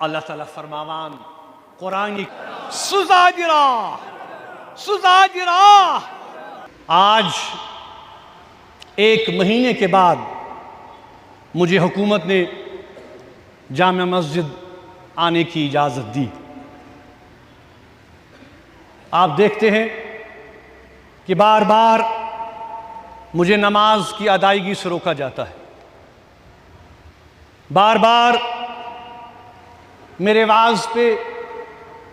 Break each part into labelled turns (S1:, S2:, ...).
S1: اللہ تعالیٰ فرماوان قرآن سزاجرہ آج 1 مہینے کے بعد مجھے حکومت نے جامع مسجد آنے کی اجازت دی۔ آپ دیکھتے ہیں کہ بار بار مجھے نماز کی ادائیگی سے روکا جاتا ہے، بار بار میرے وعظ پہ،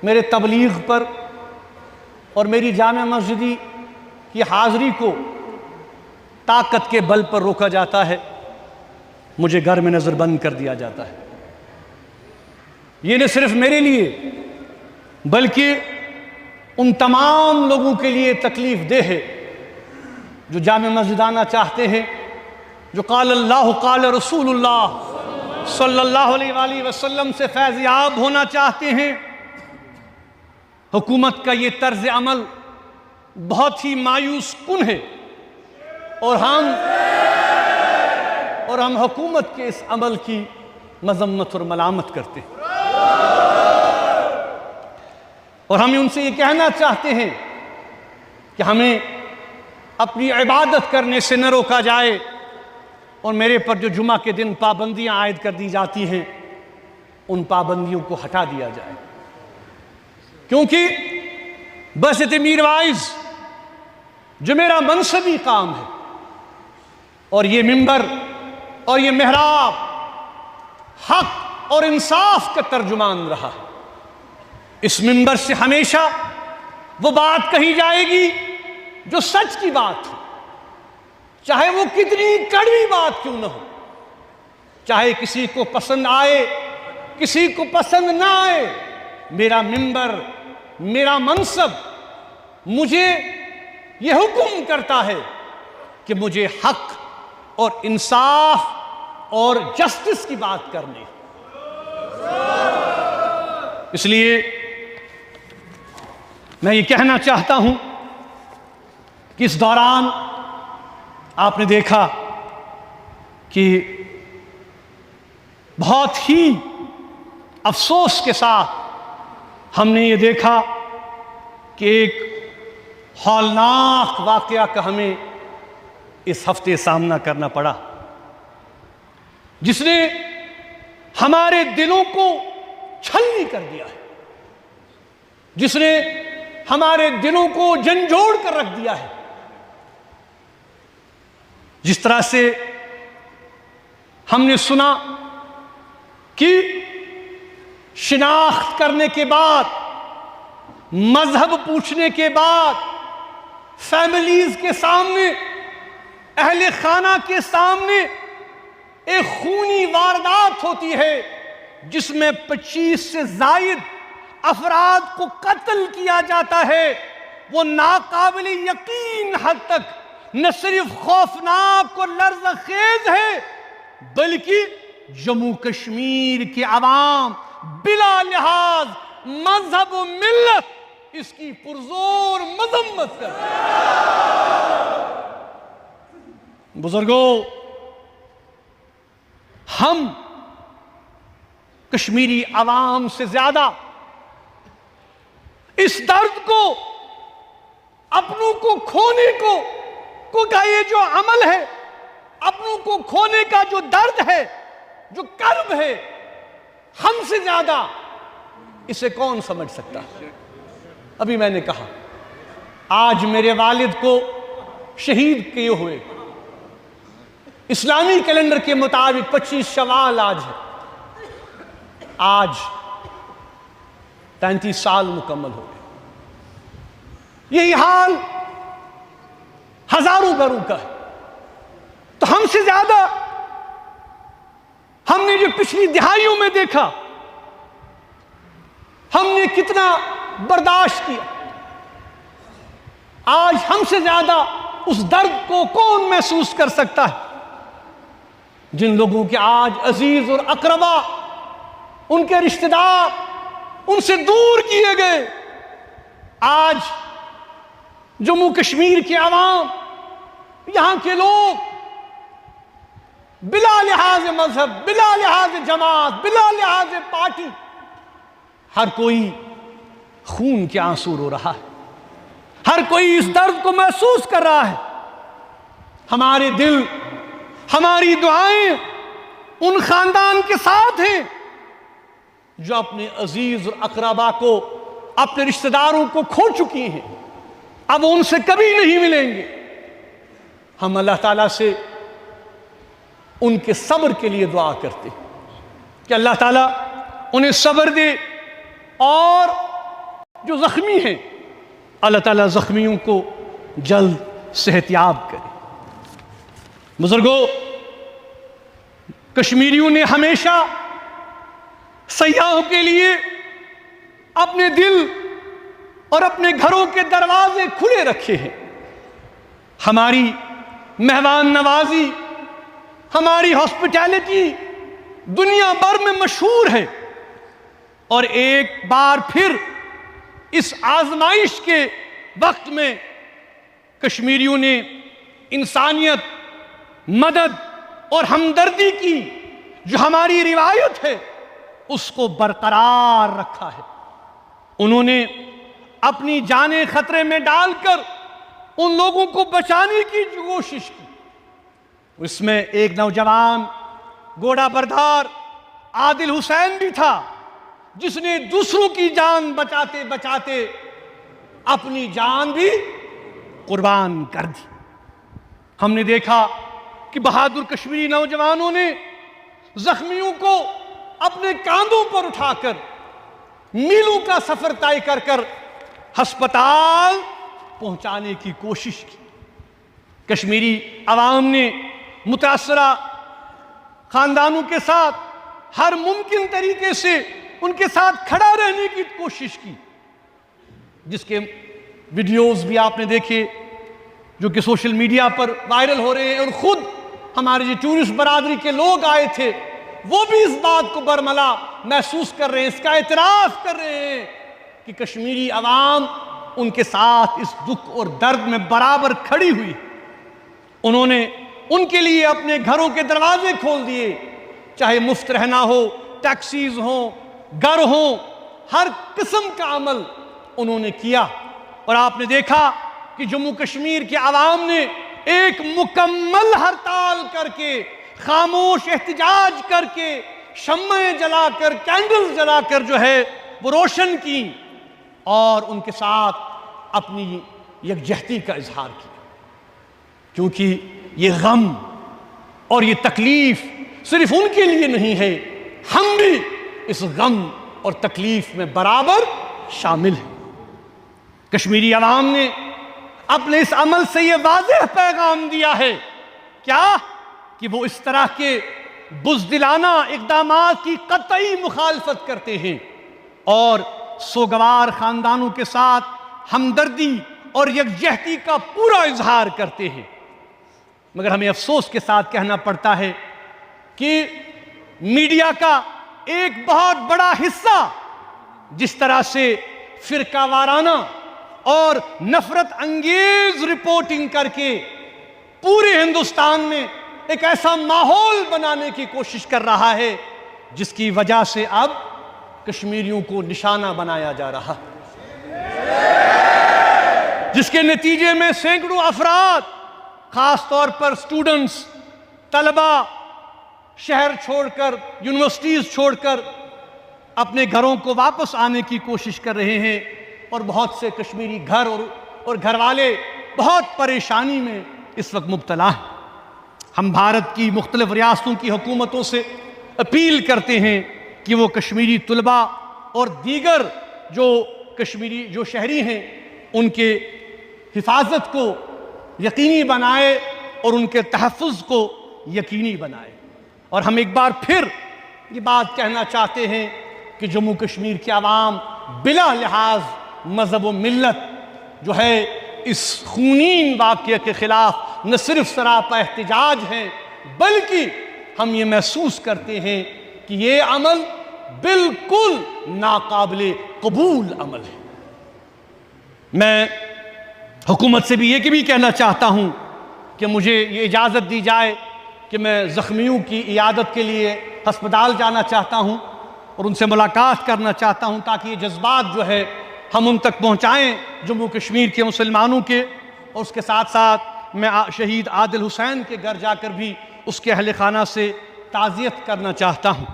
S1: میرے تبلیغ پر اور میری جامع مسجدی کی حاضری کو طاقت کے بل پر روکا جاتا ہے، مجھے گھر میں نظر بند کر دیا جاتا ہے۔ یہ نہ صرف میرے لیے بلکہ ان تمام لوگوں کے لیے تکلیف دہ ہے جو جامع مسجد آنا چاہتے ہیں، جو قال اللہ قال رسول اللہ صلی اللہ علیہ وآلہ وسلم سے فیض یاب ہونا چاہتے ہیں۔ حکومت کا یہ طرز عمل بہت ہی مایوس کن ہے اور ہم حکومت کے اس عمل کی مذمت اور ملامت کرتے ہیں، اور ہم ان سے یہ کہنا چاہتے ہیں کہ ہمیں اپنی عبادت کرنے سے نہ روکا جائے، اور میرے پر جو جمعہ کے دن پابندیاں عائد کر دی جاتی ہیں ان پابندیوں کو ہٹا دیا جائے، کیونکہ بعثت میر واعظ جو میرا منصبی کام ہے، اور یہ منبر اور یہ محراب حق اور انصاف کا ترجمان رہا ہے۔ اس منبر سے ہمیشہ وہ بات کہی جائے گی جو سچ کی بات ہے، چاہے وہ کتنی کڑوی بات کیوں نہ ہو، چاہے کسی کو پسند آئے کسی کو پسند نہ آئے۔ میرا منبر، میرا منصب مجھے یہ حکم کرتا ہے کہ مجھے حق اور انصاف اور جسٹس کی بات کرنی۔ اس لیے میں یہ کہنا چاہتا ہوں کہ اس دوران آپ نے دیکھا کہ بہت ہی افسوس کے ساتھ ہم نے یہ دیکھا کہ ایک ہولناک واقعہ کا ہمیں اس ہفتے سامنا کرنا پڑا، جس نے ہمارے دلوں کو چھلنی کر دیا ہے، جس نے ہمارے دلوں کو جھنجھوڑ کر رکھ دیا ہے۔ جس طرح سے ہم نے سنا کہ شناخت کرنے کے بعد، مذہب پوچھنے کے بعد، فیملیز کے سامنے، اہل خانہ کے سامنے ایک خونی واردات ہوتی ہے جس میں 25 سے زائد افراد کو قتل کیا جاتا ہے۔ وہ ناقابل یقین حد تک نہ صرف خوفناک اور لرزہ خیز ہے بلکہ جموں کشمیر کے عوام بلا لحاظ مذہب و ملت اس کی پرزور مذمت کرتے ہیں۔ بزرگوں، ہم کشمیری عوام سے زیادہ اس درد کو، اپنوں کو کھونے کو کا یہ جو عمل ہے، اپنوں کو کھونے کا جو درد ہے، جو کرب ہے، ہم سے زیادہ اسے کون سمجھ سکتا؟ ابھی میں نے کہا آج میرے والد کو شہید کیے ہوئے اسلامی کیلنڈر کے مطابق 25 شوال آج ہے، آج 35 سال مکمل ہو گئے۔ یہی حال ہزاروں گھروں کا ہے۔ تو ہم سے زیادہ ہم نے جو پچھلی دہائیوں میں دیکھا، ہم نے کتنا برداشت کیا، آج ہم سے زیادہ اس درد کو کون محسوس کر سکتا ہے جن لوگوں کے آج عزیز اور اقربا، ان کے رشتہ دار ان سے دور کیے گئے۔ آج جموں کشمیر کے عوام، یہاں کے لوگ بلا لحاظ مذہب، بلا لحاظ جماعت، بلا لحاظ پارٹی ہر کوئی خون کے آنسو رو رہا ہے، ہر کوئی اس درد کو محسوس کر رہا ہے۔ ہمارے دل، ہماری دعائیں ان خاندان کے ساتھ ہیں جو اپنے عزیز اور اقربا کو، اپنے رشتہ داروں کو کھو چکی ہیں، اب ان سے کبھی نہیں ملیں گے۔ ہم اللہ تعالیٰ سے ان کے صبر کے لیے دعا کرتے ہیں کہ اللہ تعالیٰ انہیں صبر دے، اور جو زخمی ہیں اللہ تعالیٰ زخمیوں کو جلد صحت یاب کرے۔ بزرگوں، کشمیریوں نے ہمیشہ سیاحوں کے لیے اپنے دل اور اپنے گھروں کے دروازے کھلے رکھے ہیں۔ ہماری مہمان نوازی، ہماری ہاسپٹیلٹی دنیا بھر میں مشہور ہے، اور ایک بار پھر اس آزمائش کے وقت میں کشمیریوں نے انسانیت، مدد اور ہمدردی کی جو ہماری روایت ہے اس کو برقرار رکھا ہے۔ انہوں نے اپنی جانیں خطرے میں ڈال کر ان لوگوں کو بچانے کی جو کوشش کی، اس میں ایک نوجوان گھوڑا بردار عادل حسین بھی تھا، جس نے دوسروں کی جان بچاتے بچاتے اپنی جان بھی قربان کر دی۔ ہم نے دیکھا کہ بہادر کشمیری نوجوانوں نے زخمیوں کو اپنے کاندھوں پر اٹھا کر میلوں کا سفر طے کر کر ہسپتال پہنچانے کی کوشش کی۔ کشمیری عوام نے متاثرہ خاندانوں کے ساتھ ہر ممکن طریقے سے ان کے ساتھ کھڑا رہنے کی کوشش کی، جس کے ویڈیوز بھی آپ نے دیکھے جو کہ سوشل میڈیا پر وائرل ہو رہے ہیں، اور خود ہمارے جو ٹورسٹ برادری کے لوگ آئے تھے وہ بھی اس بات کو برملا محسوس کر رہے ہیں، اس کا اعتراف کر رہے ہیں کہ کشمیری عوام ان کے ساتھ اس دکھ اور درد میں برابر کھڑی ہوئی۔ انہوں نے ان کے لیے اپنے گھروں کے دروازے کھول دیے، چاہے مفت رہنا ہو، ٹیکسیز ہوں، گھر ہوں، ہر قسم کا عمل انہوں نے کیا۔ اور آپ نے دیکھا کہ جموں کشمیر کے عوام نے ایک مکمل ہڑتال کر کے، خاموش احتجاج کر کے، شمعیں جلا کر، کینڈل جلا کر جو ہے وہ روشن کی، اور ان کے ساتھ اپنی یکجہتی کا اظہار کیا، کیونکہ یہ غم اور یہ تکلیف صرف ان کے لیے نہیں ہے، ہم بھی اس غم اور تکلیف میں برابر شامل ہیں۔ کشمیری عوام نے اپنے اس عمل سے یہ واضح پیغام دیا ہے کیا کہ وہ اس طرح کے بزدلانہ اقدامات کی قطعی مخالفت کرتے ہیں، اور سوگوار خاندانوں کے ساتھ ہمدردی اور یکجہتی کا پورا اظہار کرتے ہیں۔ مگر ہمیں افسوس کے ساتھ کہنا پڑتا ہے کہ میڈیا کا ایک بہت بڑا حصہ جس طرح سے فرقہ وارانہ اور نفرت انگیز رپورٹنگ کر کے پورے ہندوستان میں ایک ایسا ماحول بنانے کی کوشش کر رہا ہے جس کی وجہ سے اب کشمیریوں کو نشانہ بنایا جا رہا، جس کے نتیجے میں سینکڑوں افراد، خاص طور پر سٹوڈنٹس، طلبہ، شہر چھوڑ کر، یونیورسٹیز چھوڑ کر اپنے گھروں کو واپس آنے کی کوشش کر رہے ہیں، اور بہت سے کشمیری گھر اور گھر والے بہت پریشانی میں اس وقت مبتلا ہیں۔ ہم بھارت کی مختلف ریاستوں کی حکومتوں سے اپیل کرتے ہیں کہ وہ کشمیری طلباء اور دیگر جو شہری ہیں ان کے حفاظت کو یقینی بنائے اور ان کے تحفظ کو یقینی بنائے۔ اور ہم ایک بار پھر یہ بات کہنا چاہتے ہیں کہ جموں کشمیر کے عوام بلا لحاظ مذہب و ملت جو ہے اس خونین واقعے کے خلاف نہ صرف سراپا احتجاج ہیں، بلکہ ہم یہ محسوس کرتے ہیں کہ یہ عمل بالکل ناقابل قبول عمل ہے۔ میں حکومت سے بھی یہ کہنا چاہتا ہوں کہ مجھے یہ اجازت دی جائے کہ میں زخمیوں کی عیادت کے لیے ہسپتال جانا چاہتا ہوں، اور ان سے ملاقات کرنا چاہتا ہوں تاکہ یہ جذبات جو ہے ہم ان تک پہنچائیں جموں کشمیر کے مسلمانوں کے، اور اس کے ساتھ ساتھ میں شہید عادل حسین کے گھر جا کر بھی اس کے اہل خانہ سے تعزیت کرنا چاہتا ہوں۔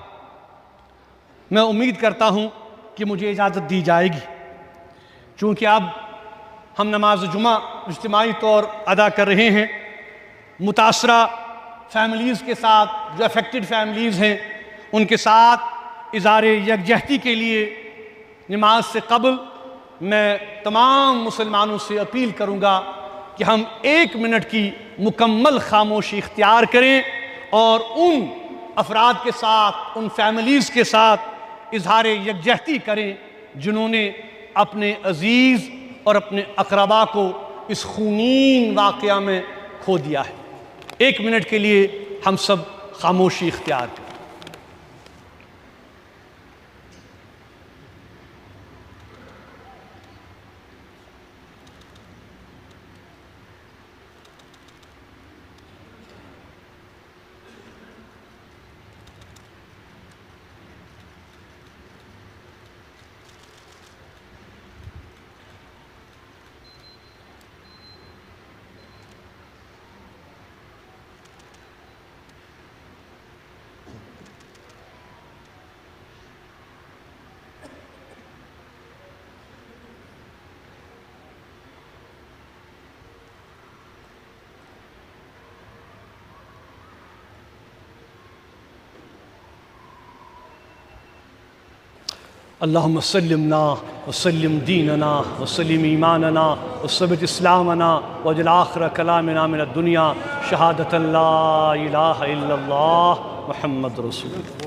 S1: میں امید کرتا ہوں کہ مجھے اجازت دی جائے گی، چونکہ اب ہم نماز جمعہ اجتماعی طور ادا کر رہے ہیں۔ متاثرہ فیملیز کے ساتھ، جو افیکٹڈ فیملیز ہیں، ان کے ساتھ اظہار یکجہتی کے لیے نماز سے قبل میں تمام مسلمانوں سے اپیل کروں گا کہ ہم 1 منٹ کی مکمل خاموشی اختیار کریں اور ان افراد کے ساتھ، ان فیملیز کے ساتھ اظہار یکجہتی کریں جنہوں نے اپنے عزیز اور اپنے اقربا کو اس خونین واقعہ میں کھو دیا ہے۔ 1 منٹ کے لیے ہم سب خاموشی اختیار کریں۔ اللہم سلمنا وسلم دیننا وسلم ایماننا وثبت اسلامنا واجعل آخر کلامنا من الدنیا شہادت لا الہ الا اللہ محمد رسول اللہ۔